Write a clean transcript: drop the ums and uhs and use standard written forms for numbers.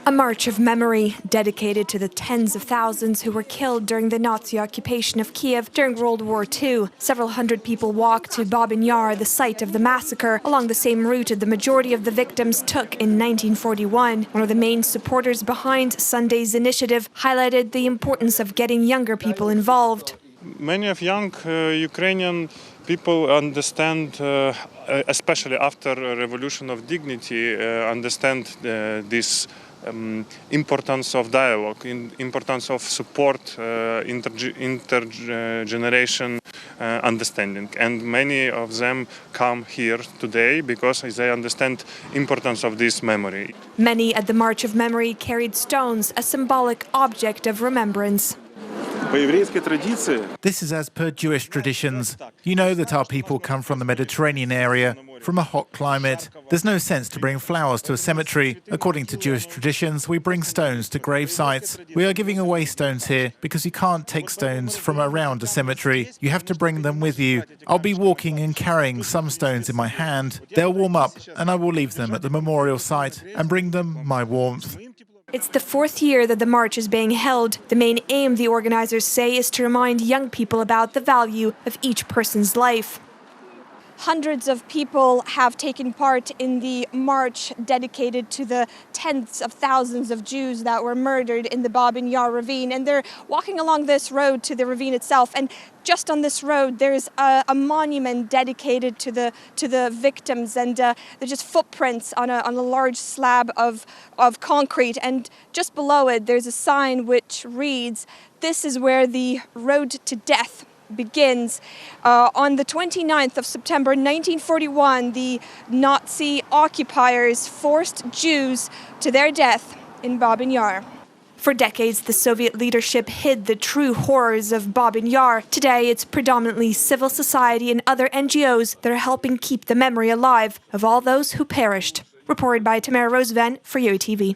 A march of memory dedicated to the tens of thousands who were killed during the Nazi occupation of Kyiv during World War II. Several hundred people walked to Babyn Yar, the site of the massacre, along the same route the majority of the victims took in 1941. One of the main supporters behind Sunday's initiative highlighted the importance of getting younger people involved. Many of young Ukrainian people understand, especially after Revolution of Dignity, understand this importance of dialogue, importance of support, intergeneration understanding. And many of them come here today because they understand importance of this memory. Many at the March of Memory carried stones, a symbolic object of remembrance. This is as per Jewish traditions. You know that our people come from the Mediterranean area, from a hot climate. There's no sense to bring flowers to a cemetery. According to Jewish traditions, we bring stones to grave sites. We are giving away stones here because you can't take stones from around a cemetery. You have to bring them with you. I'll be walking and carrying some stones in my hand. They'll warm up and I will leave them at the memorial site and bring them my warmth. It's the fourth year that the march is being held. The main aim, the organizers say, is to remind young people about the value of each person's life. Hundreds of people have taken part in the march dedicated to the tens of thousands of Jews that were murdered in the Babyn Yar ravine. And they're walking along this road to the ravine itself. And just on this road, there's a monument dedicated to the victims. And they're just footprints on a large slab of concrete. And just below it, there's a sign which reads, "This is where the road to death begins." On the 29th of September 1941, the Nazi occupiers forced Jews to their death in Babyn Yar. For decades, the Soviet leadership hid the true horrors of Babyn Yar. Today, it's predominantly civil society and other NGOs that are helping keep the memory alive of all those who perished. Reported by Tamara Rosevan for UATV.